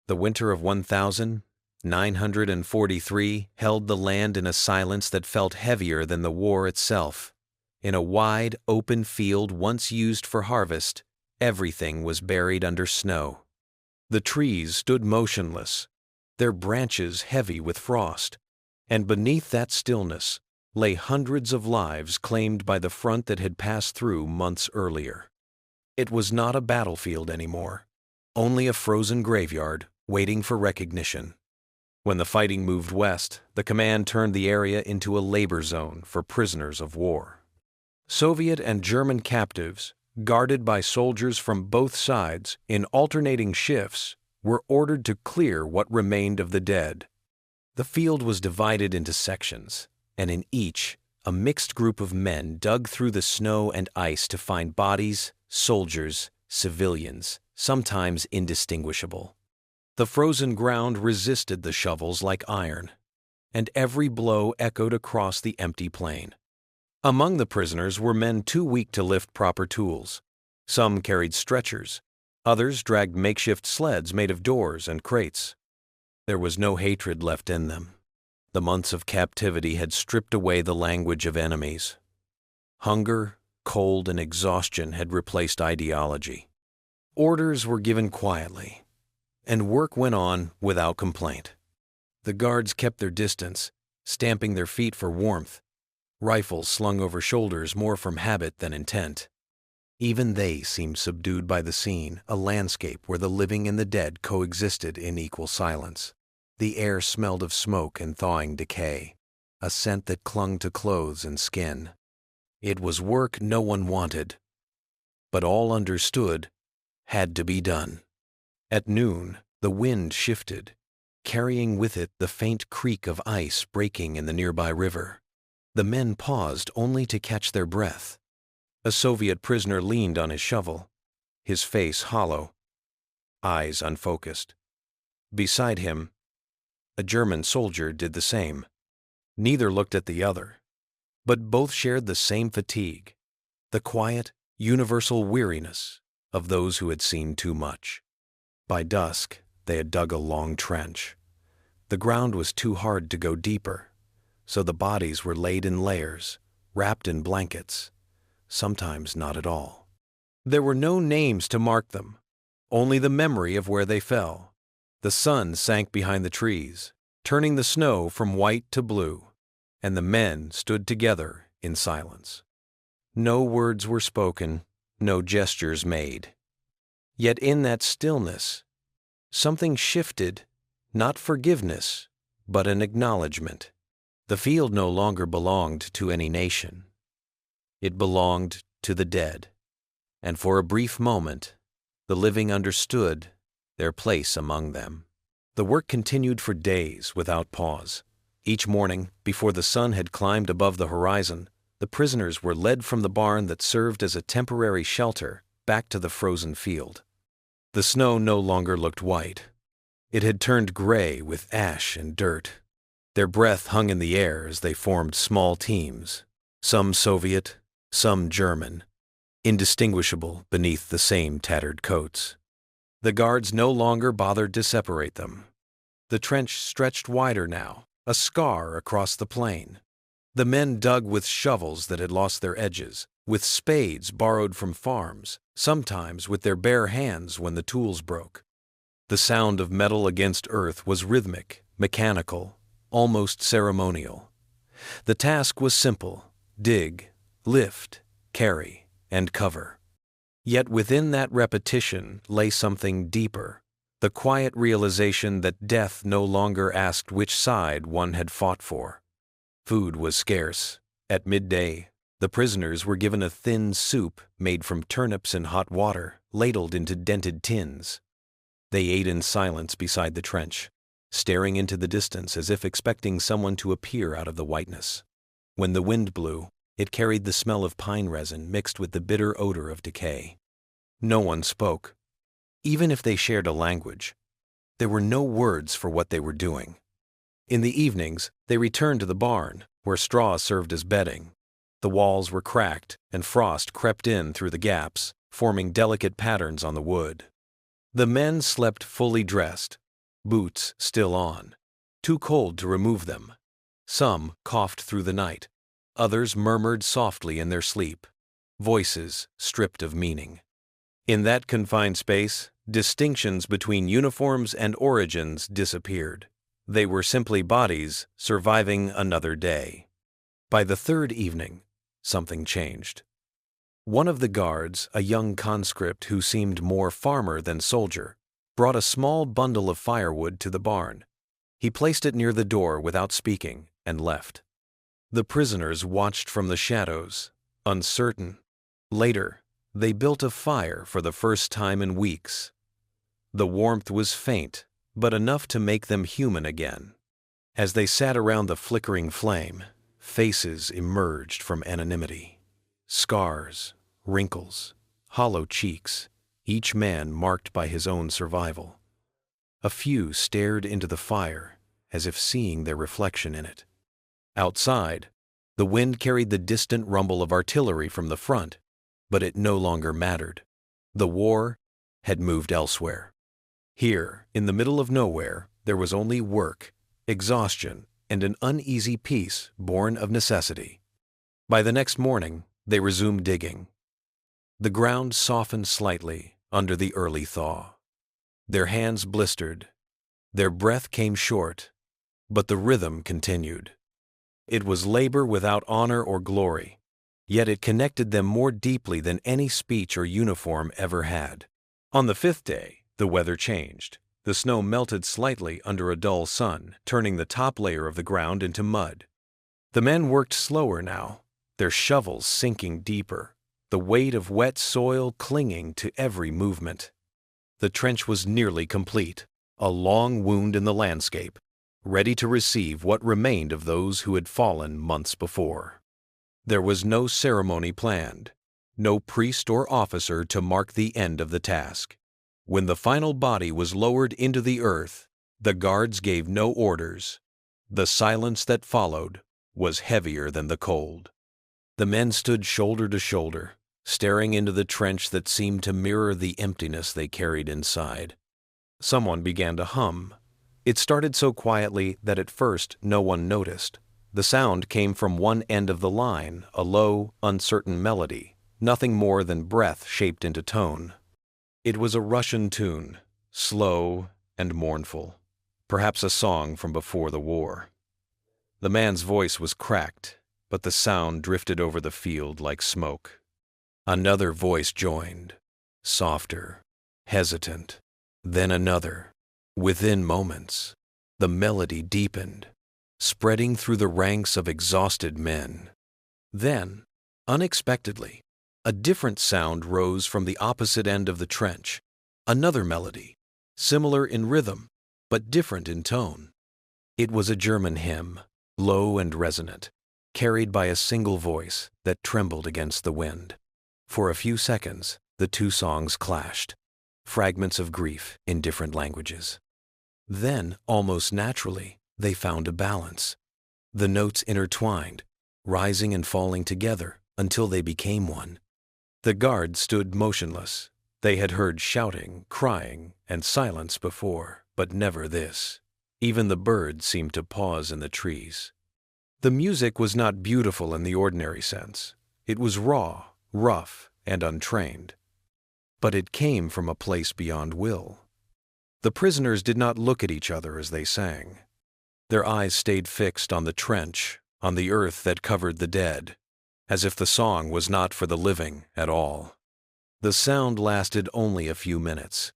The winter of 1943 held the land in a silence that felt heavier than the war itself. In a wide, open field once used for harvest, everything was buried under snow. The trees stood motionless, their branches heavy with frost, and beneath that stillness lay hundreds of lives claimed by the front that had passed through months earlier. It was not a battlefield anymore, only a frozen graveyard waiting for recognition. When the fighting moved west, the command turned the area into a labor zone for prisoners of war. Soviet and German captives, guarded by soldiers from both sides in alternating shifts, were ordered to clear what remained of the dead. The field was divided into sections, and in each, a mixed group of men dug through the snow and ice to find bodies, soldiers, civilians, sometimes indistinguishable. The frozen ground resisted the shovels like iron, and every blow echoed across the empty plain. Among the prisoners were men too weak to lift proper tools. Some carried stretchers, others dragged makeshift sleds made of doors and crates. There was no hatred left in them. The months of captivity had stripped away the language of enemies. Hunger, cold, and exhaustion had replaced ideology. Orders were given quietly, and work went on without complaint. The guards kept their distance, stamping their feet for warmth, rifles slung over shoulders more from habit than intent. Even they seemed subdued by the scene, a landscape where the living and the dead coexisted in equal silence. The air smelled of smoke and thawing decay, a scent that clung to clothes and skin. It was work no one wanted, but all understood had to be done. At noon, the wind shifted, carrying with it the faint creak of ice breaking in the nearby river. The men paused only to catch their breath. A Soviet prisoner leaned on his shovel, his face hollow, eyes unfocused. Beside him, a German soldier did the same. Neither looked at the other, but both shared the same fatigue, the quiet, universal weariness of those who had seen too much. By dusk, they had dug a long trench. The ground was too hard to go deeper, so the bodies were laid in layers, wrapped in blankets, sometimes not at all. There were no names to mark them, only the memory of where they fell. The sun sank behind the trees, turning the snow from white to blue, and the men stood together in silence. No words were spoken, no gestures made. Yet in that stillness, something shifted, not forgiveness, but an acknowledgement. The field no longer belonged to any nation. It belonged to the dead, and for a brief moment, the living understood their place among them. The work continued for days without pause. Each morning, before the sun had climbed above the horizon, the prisoners were led from the barn that served as a temporary shelter back to the frozen field. The snow no longer looked white. It had turned gray with ash and dirt. Their breath hung in the air as they formed small teams, some Soviet, some German, indistinguishable beneath the same tattered coats. The guards no longer bothered to separate them. The trench stretched wider now, a scar across the plain. The men dug with shovels that had lost their edges, with spades borrowed from farms, sometimes with their bare hands when the tools broke. The sound of metal against earth was rhythmic, mechanical, almost ceremonial. The task was simple: dig, lift, carry, and cover. Yet within that repetition lay something deeper, the quiet realization that death no longer asked which side one had fought for. Food was scarce. At midday, the prisoners were given a thin soup made from turnips and hot water, ladled into dented tins. They ate in silence beside the trench, staring into the distance as if expecting someone to appear out of the whiteness. When the wind blew, it carried the smell of pine resin mixed with the bitter odor of decay. No one spoke. Even if they shared a language, there were no words for what they were doing. In the evenings, they returned to the barn, where straw served as bedding. The walls were cracked, and frost crept in through the gaps, forming delicate patterns on the wood. The men slept fully dressed, boots still on, too cold to remove them. Some coughed through the night, others murmured softly in their sleep, voices stripped of meaning. In that confined space, distinctions between uniforms and origins disappeared. They were simply bodies surviving another day. By the third evening, something changed. One of the guards, a young conscript who seemed more farmer than soldier, brought a small bundle of firewood to the barn. He placed it near the door without speaking and left. The prisoners watched from the shadows, uncertain. Later, they built a fire for the first time in weeks. The warmth was faint, but enough to make them human again. As they sat around the flickering flame, faces emerged from anonymity. Scars, wrinkles, hollow cheeks, each man marked by his own survival. A few stared into the fire as if seeing their reflection in it. Outside, the wind carried the distant rumble of artillery from the front, but it no longer mattered. The war had moved elsewhere. Here, in the middle of nowhere, there was only work, exhaustion, and an uneasy peace born of necessity. By the next morning, they resumed digging. The ground softened slightly under the early thaw. Their hands blistered. Their breath came short, but the rhythm continued. It was labor without honor or glory, yet it connected them more deeply than any speech or uniform ever had. On the fifth day, the weather changed. The snow melted slightly under a dull sun, turning the top layer of the ground into mud. The men worked slower now, their shovels sinking deeper, the weight of wet soil clinging to every movement. The trench was nearly complete, a long wound in the landscape, ready to receive what remained of those who had fallen months before. There was no ceremony planned, no priest or officer to mark the end of the task. When the final body was lowered into the earth, the guards gave no orders. The silence that followed was heavier than the cold. The men stood shoulder to shoulder, staring into the trench that seemed to mirror the emptiness they carried inside. Someone began to hum. It started so quietly that at first no one noticed. The sound came from one end of the line, a low, uncertain melody, nothing more than breath shaped into tone. It was a Russian tune, slow and mournful, perhaps a song from before the war. The man's voice was cracked, but the sound drifted over the field like smoke. Another voice joined, softer, hesitant, then another. Within moments, the melody deepened, spreading through the ranks of exhausted men. Then, unexpectedly, a different sound rose from the opposite end of the trench, another melody, similar in rhythm, but different in tone. It was a German hymn, low and resonant, carried by a single voice that trembled against the wind. For a few seconds, the two songs clashed, fragments of grief in different languages. Then, almost naturally, they found a balance. The notes intertwined, rising and falling together until they became one. The guards stood motionless. They had heard shouting, crying, and silence before, but never this. Even the birds seemed to pause in the trees. The music was not beautiful in the ordinary sense. It was raw, rough, and untrained. But it came from a place beyond will. The prisoners did not look at each other as they sang. Their eyes stayed fixed on the trench, on the earth that covered the dead, as if the song was not for the living at all. The sound lasted only a few minutes.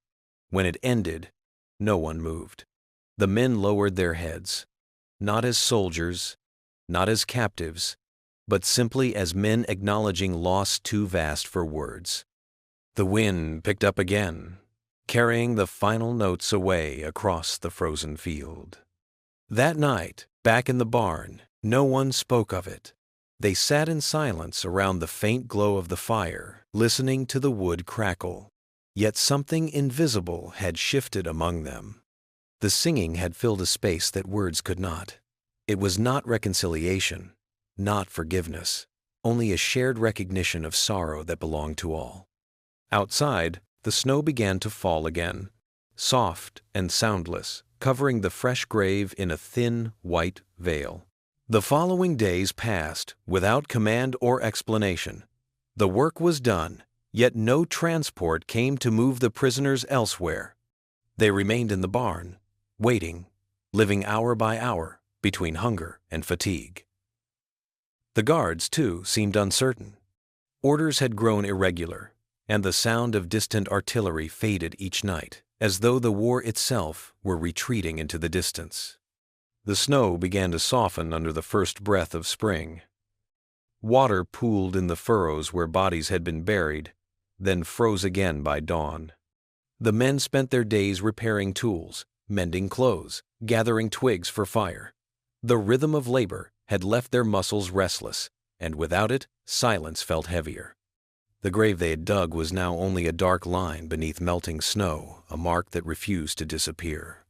When it ended, no one moved. The men lowered their heads, not as soldiers, not as captives, but simply as men acknowledging loss too vast for words. The wind picked up again, carrying the final notes away across the frozen field. That night, back in the barn, no one spoke of it. They sat in silence around the faint glow of the fire, listening to the wood crackle. Yet something invisible had shifted among them. The singing had filled a space that words could not. It was not reconciliation, not forgiveness, only a shared recognition of sorrow that belonged to all. Outside, the snow began to fall again, soft and soundless, covering the fresh grave in a thin, white veil. The following days passed without command or explanation. The work was done, yet no transport came to move the prisoners elsewhere. They remained in the barn, waiting, living hour by hour between hunger and fatigue. The guards, too, seemed uncertain. Orders had grown irregular, and the sound of distant artillery faded each night, as though the war itself were retreating into the distance. The snow began to soften under the first breath of spring. Water pooled in the furrows where bodies had been buried, then froze again by dawn. The men spent their days repairing tools, mending clothes, gathering twigs for fire. The rhythm of labor had left their muscles restless, and without it, silence felt heavier. The grave they had dug was now only a dark line beneath melting snow, a mark that refused to disappear.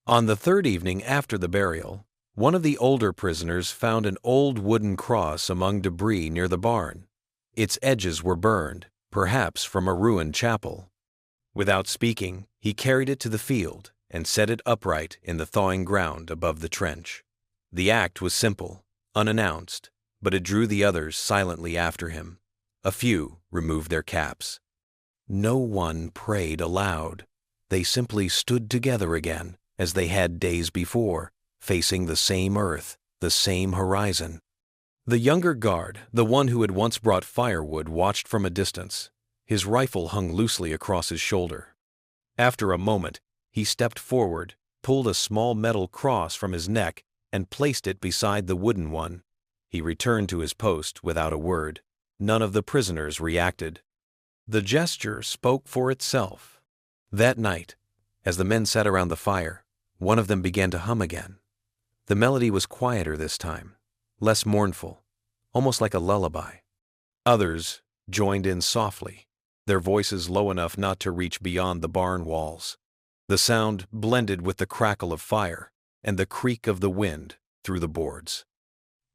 On the third evening after the burial, one of the older prisoners found an old wooden cross among debris near the barn. Its edges were burned, perhaps from a ruined chapel. Without speaking, he carried it to the field and set it upright in the thawing ground above the trench. The act was simple, unannounced, but it drew the others silently after him. A few removed their caps. No one prayed aloud. They simply stood together again, as they had days before, facing the same earth, the same horizon. The younger guard, the one who had once brought firewood, watched from a distance. His rifle hung loosely across his shoulder. After a moment, he stepped forward, pulled a small metal cross from his neck, and placed it beside the wooden one. He returned to his post without a word. None of the prisoners reacted. The gesture spoke for itself. That night, as the men sat around the fire, one of them began to hum again. The melody was quieter this time, less mournful, almost like a lullaby. Others joined in softly, their voices low enough not to reach beyond the barn walls. The sound blended with the crackle of fire and the creak of the wind through the boards.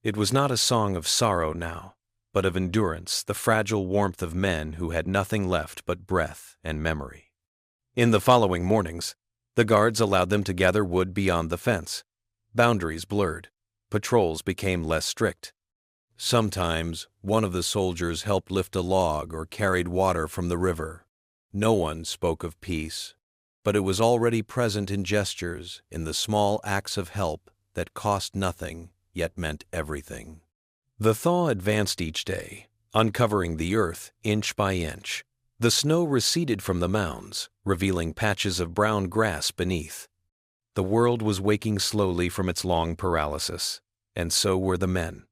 It was not a song of sorrow now, but of endurance, the fragile warmth of men who had nothing left but breath and memory. In the following mornings, the guards allowed them to gather wood beyond the fence. Boundaries blurred. Patrols became less strict. Sometimes one of the soldiers helped lift a log or carried water from the river. No one spoke of peace, but it was already present in gestures, in the small acts of help that cost nothing yet meant everything. The thaw advanced each day, uncovering the earth inch by inch. The snow receded from the mounds, revealing patches of brown grass beneath. The world was waking slowly from its long paralysis, and so were the men.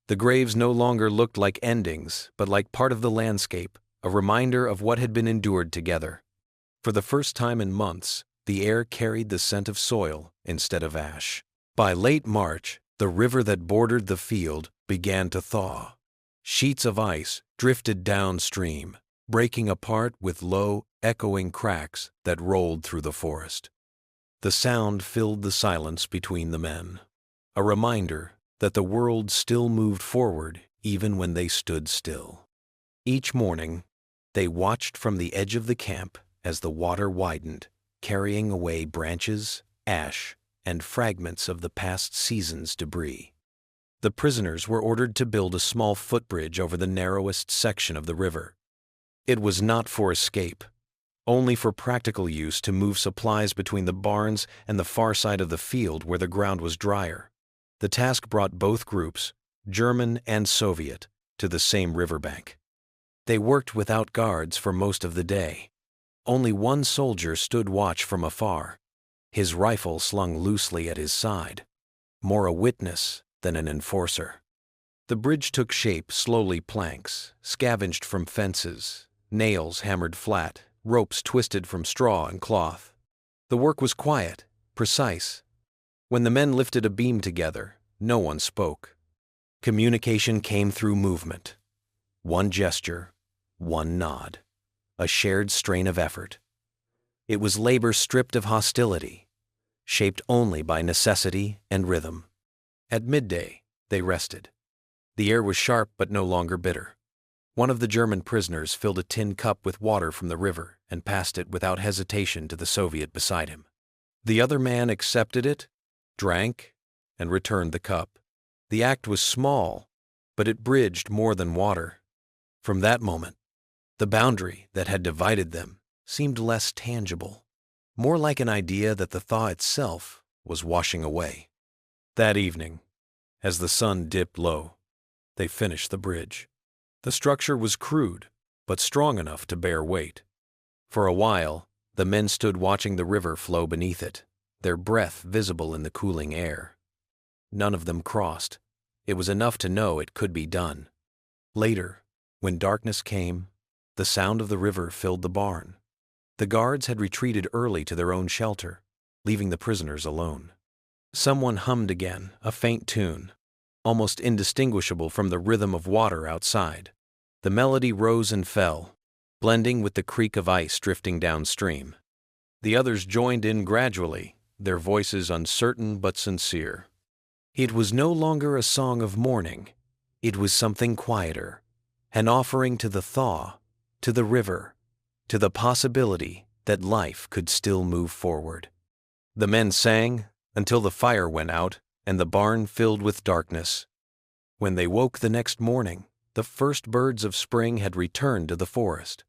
The graves no longer looked like endings, but like part of the landscape, a reminder of what had been endured together. For the first time in months, the air carried the scent of soil instead of ash. By late March, the river that bordered the field began to thaw. Sheets of ice drifted downstream, breaking apart with low, echoing cracks that rolled through the forest. The sound filled the silence between the men, a reminder that the world still moved forward even when they stood still. Each morning, they watched from the edge of the camp as the water widened, carrying away branches, ash, and fragments of the past season's debris. The prisoners were ordered to build a small footbridge over the narrowest section of the river. It was not for escape, only for practical use to move supplies between the barns and the far side of the field where the ground was drier. The task brought both groups, German and Soviet, to the same riverbank. They worked without guards for most of the day. Only one soldier stood watch from afar, his rifle slung loosely at his side, more a witness than an enforcer. The bridge took shape, slowly planks, scavenged from fences, nails hammered flat, ropes twisted from straw and cloth. The work was quiet, precise. When the men lifted a beam together, no one spoke. Communication came through movement. One gesture, one nod, a shared strain of effort. It was labor stripped of hostility, shaped only by necessity and rhythm. At midday, they rested. The air was sharp but no longer bitter. One of the German prisoners filled a tin cup with water from the river and passed it without hesitation to the Soviet beside him. The other man accepted it, drank, and returned the cup. The act was small, but it bridged more than water. From that moment, the boundary that had divided them seemed less tangible, more like an idea that the thaw itself was washing away. That evening, as the sun dipped low, they finished the bridge. The structure was crude, but strong enough to bear weight. For a while, the men stood watching the river flow beneath it, their breath visible in the cooling air. None of them crossed. It was enough to know it could be done. Later, when darkness came, the sound of the river filled the barn. The guards had retreated early to their own shelter, leaving the prisoners alone. Someone hummed again, a faint tune, almost indistinguishable from the rhythm of water outside. The melody rose and fell, blending with the creak of ice drifting downstream. The others joined in gradually, their voices uncertain but sincere. It was no longer a song of mourning. It was something quieter, an offering to the thaw, to the river, to the possibility that life could still move forward. The men sang until the fire went out and the barn filled with darkness. When they woke the next morning, the first birds of spring had returned to the forest.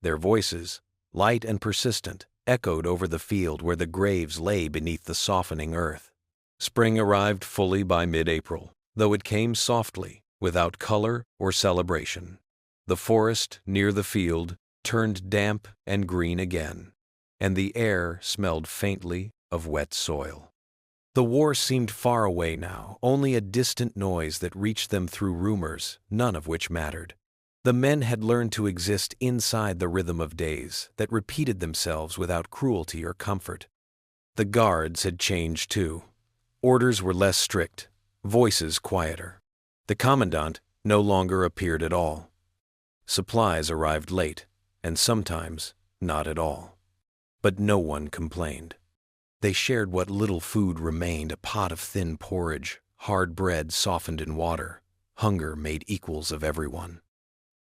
Their voices, light and persistent, echoed over the field where the graves lay beneath the softening earth. Spring arrived fully by mid-April, though it came softly, without color or celebration. The forest near the field turned damp and green again, and the air smelled faintly of wet soil. The war seemed far away now, only a distant noise that reached them through rumors, none of which mattered. The men had learned to exist inside the rhythm of days that repeated themselves without cruelty or comfort. The guards had changed too. Orders were less strict, voices quieter. The commandant no longer appeared at all. Supplies arrived late, and sometimes not at all. But no one complained. They shared what little food remained, a pot of thin porridge, hard bread softened in water. Hunger made equals of everyone.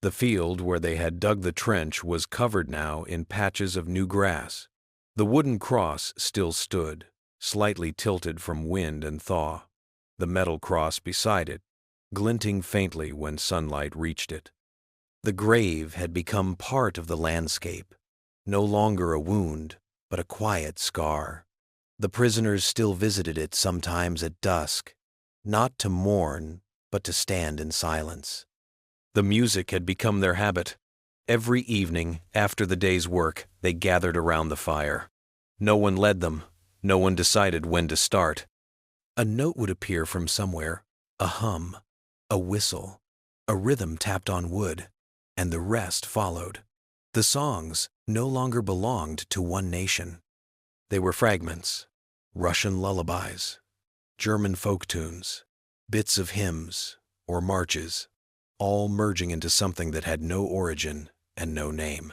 The field where they had dug the trench was covered now in patches of new grass. The wooden cross still stood, slightly tilted from wind and thaw, the metal cross beside it, glinting faintly when sunlight reached it. The grave had become part of the landscape, no longer a wound, but a quiet scar. The prisoners still visited it sometimes at dusk, not to mourn, but to stand in silence. The music had become their habit. Every evening, after the day's work, they gathered around the fire. No one led them. No one decided when to start. A note would appear from somewhere, a hum, a whistle, a rhythm tapped on wood, and the rest followed. The songs no longer belonged to one nation. They were fragments, Russian lullabies, German folk tunes, bits of hymns or marches, all merging into something that had no origin and no name.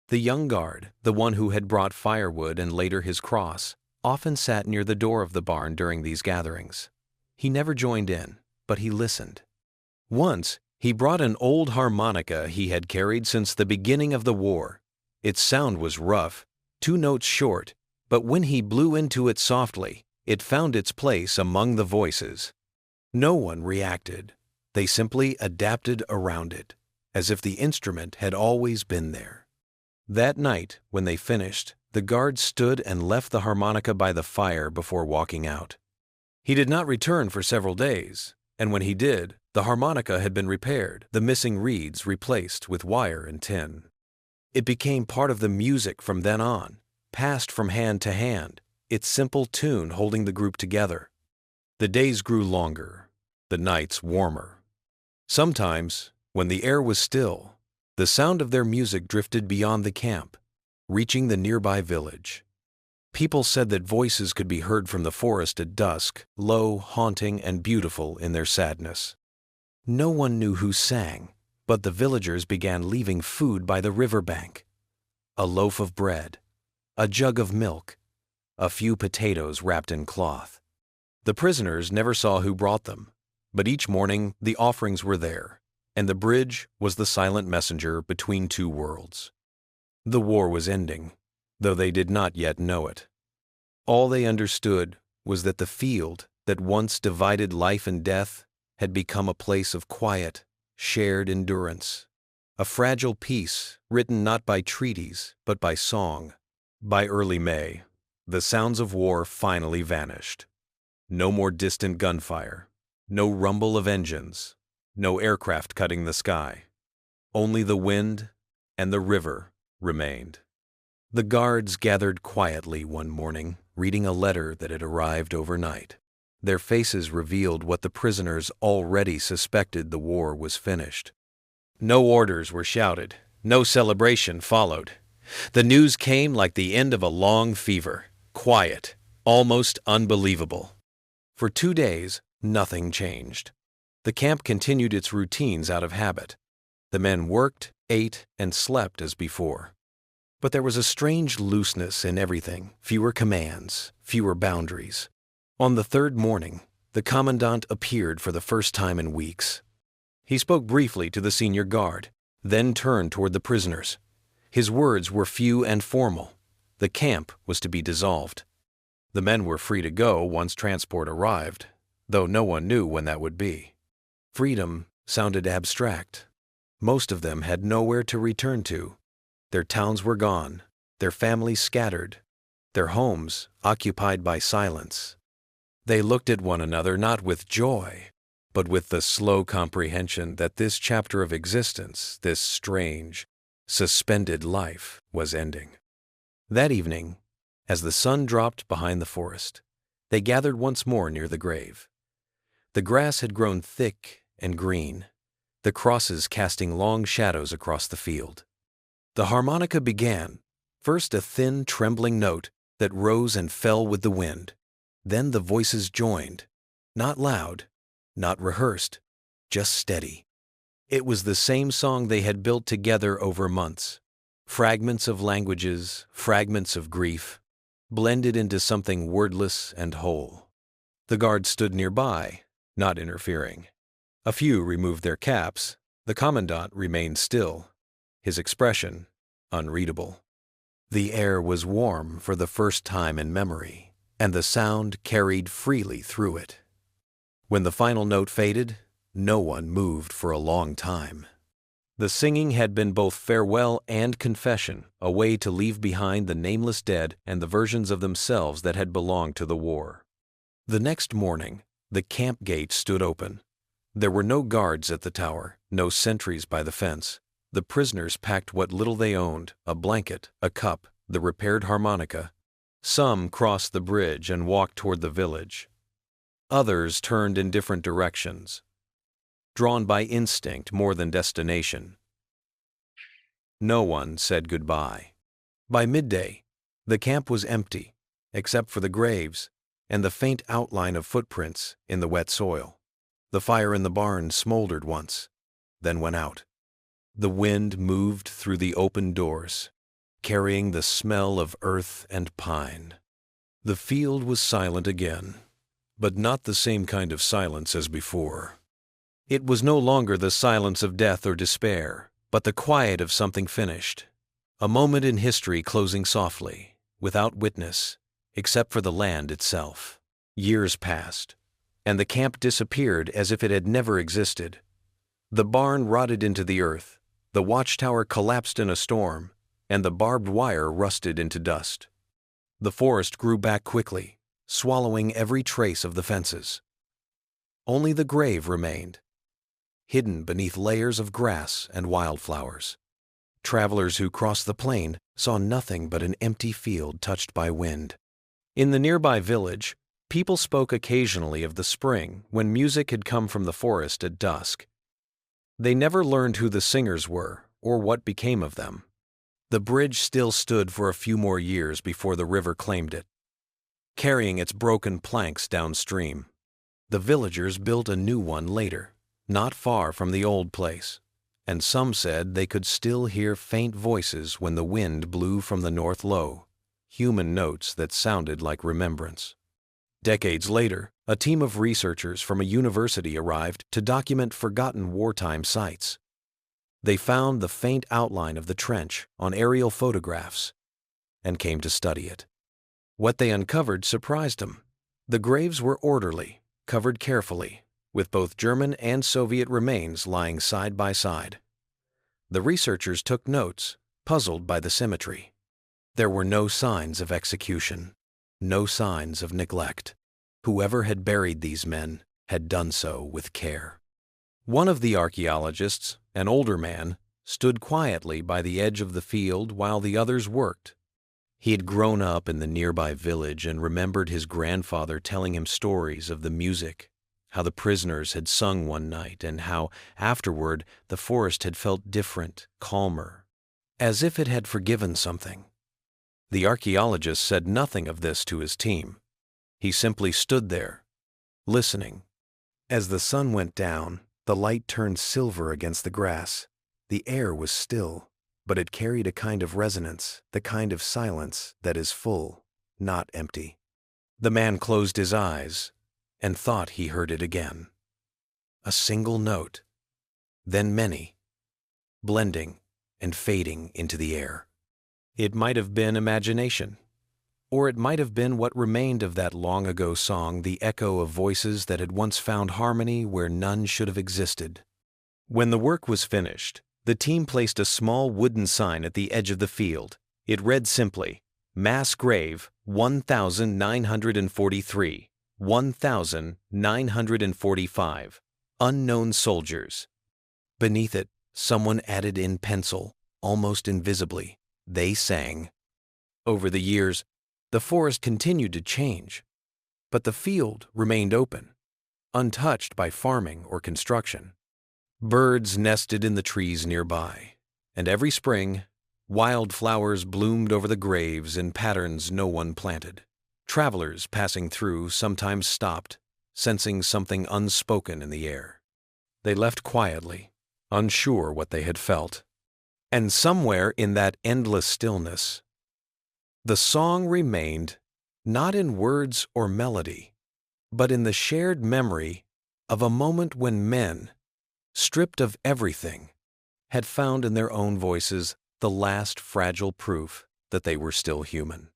The young guard, the one who had brought firewood and later his cross, often sat near the door of the barn during these gatherings. He never joined in, but he listened. Once, he brought an old harmonica he had carried since the beginning of the war. Its sound was rough, 2 notes short, but when he blew into it softly, it found its place among the voices. No one reacted. They simply adapted around it, as if the instrument had always been there. That night, when they finished, the guard stood and left the harmonica by the fire before walking out. He did not return for several days, and when he did, the harmonica had been repaired, the missing reeds replaced with wire and tin. It became part of the music from then on, passed from hand to hand, its simple tune holding the group together. The days grew longer, the nights warmer. Sometimes, when the air was still, the sound of their music drifted beyond the camp, reaching the nearby village. People said that voices could be heard from the forest at dusk, low, haunting, and beautiful in their sadness. No one knew who sang, but the villagers began leaving food by the riverbank. A loaf of bread, a jug of milk, a few potatoes wrapped in cloth. The prisoners never saw who brought them, but each morning the offerings were there, and the bridge was the silent messenger between 2 worlds. The war was ending, though they did not yet know it. All they understood was that the field that once divided life and death had become a place of quiet, shared endurance, a fragile peace written not by treaties but by song. By early May, the sounds of war finally vanished. No more distant gunfire, no rumble of engines, no aircraft cutting the sky. Only the wind and the river remained. The guards gathered quietly one morning, reading a letter that had arrived overnight. Their faces revealed what the prisoners already suspected: the war was finished. No orders were shouted, no celebration followed. The news came like the end of a long fever, quiet, almost unbelievable. For 2 days, nothing changed. The camp continued its routines out of habit. The men worked, ate, and slept as before. But there was a strange looseness in everything, fewer commands, fewer boundaries. On the third morning, the commandant appeared for the first time in weeks. He spoke briefly to the senior guard, then turned toward the prisoners. His words were few and formal. The camp was to be dissolved. The men were free to go once transport arrived, though no one knew when that would be. Freedom sounded abstract. Most of them had nowhere to return to. Their towns were gone, their families scattered, their homes occupied by silence. They looked at one another not with joy, but with the slow comprehension that this chapter of existence, this strange, suspended life, was ending. That evening, as the sun dropped behind the forest, they gathered once more near the grave. The grass had grown thick and green, the crosses casting long shadows across the field. The harmonica began, first a thin, trembling note that rose and fell with the wind. Then the voices joined, not loud, not rehearsed, just steady. It was the same song they had built together over months. Fragments of languages, fragments of grief, blended into something wordless and whole. The guards stood nearby, not interfering. A few removed their caps. The commandant remained still, his expression unreadable. The air was warm for the first time in memory, and the sound carried freely through it. When the final note faded, no one moved for a long time. The singing had been both farewell and confession, a way to leave behind the nameless dead and the versions of themselves that had belonged to the war. The next morning, the camp gate stood open. There were no guards at the tower, no sentries by the fence. The prisoners packed what little they owned, a blanket, a cup, the repaired harmonica. Some crossed the bridge and walked toward the village. Others turned in different directions, drawn by instinct more than destination. No one said goodbye. By midday, the camp was empty, except for the graves and the faint outline of footprints in the wet soil. The fire in the barn smoldered once, then went out. The wind moved through the open doors, carrying the smell of earth and pine. The field was silent again, but not the same kind of silence as before. It was no longer the silence of death or despair, but the quiet of something finished. A moment in history closing softly, without witness, except for the land itself. Years passed, and the camp disappeared as if it had never existed. The barn rotted into the earth, the watchtower collapsed in a storm, and the barbed wire rusted into dust. The forest grew back quickly, swallowing every trace of the fences. Only the grave remained, hidden beneath layers of grass and wildflowers. Travelers who crossed the plain saw nothing but an empty field touched by wind. In the nearby village, people spoke occasionally of the spring when music had come from the forest at dusk. They never learned who the singers were or what became of them. The bridge still stood for a few more years before the river claimed it, carrying its broken planks downstream. The villagers built a new one later, not far from the old place, and some said they could still hear faint voices when the wind blew from the north low, human notes that sounded like remembrance. Decades later, a team of researchers from a university arrived to document forgotten wartime sites. They found the faint outline of the trench on aerial photographs and came to study it. What they uncovered surprised him. The graves were orderly, covered carefully, with both German and Soviet remains lying side by side. The researchers took notes, puzzled by the symmetry. There were no signs of execution, no signs of neglect. Whoever had buried these men had done so with care. One of the archaeologists, an older man, stood quietly by the edge of the field while the others worked. He had grown up in the nearby village and remembered his grandfather telling him stories of the music, how the prisoners had sung one night, and how, afterward, the forest had felt different, calmer, as if it had forgiven something. The archaeologist said nothing of this to his team. He simply stood there, listening. As the sun went down, the light turned silver against the grass. The air was still, but it carried a kind of resonance, the kind of silence that is full, not empty. The man closed his eyes and thought he heard it again. A single note, then many, blending and fading into the air. It might have been imagination, or it might have been what remained of that long-ago song, the echo of voices that had once found harmony where none should have existed. When the work was finished, the team placed a small wooden sign at the edge of the field. It read simply, Mass Grave 1943, 1945, Unknown Soldiers. Beneath it, someone added in pencil, almost invisibly, they sang. Over the years, the forest continued to change, but the field remained open, untouched by farming or construction. Birds nested in the trees nearby, and every spring, wildflowers bloomed over the graves in patterns no one planted. Travelers passing through sometimes stopped, sensing something unspoken in the air. They left quietly, unsure what they had felt. And somewhere in that endless stillness, the song remained, not in words or melody, but in the shared memory of a moment when men, stripped of everything, had found in their own voices the last fragile proof that they were still human.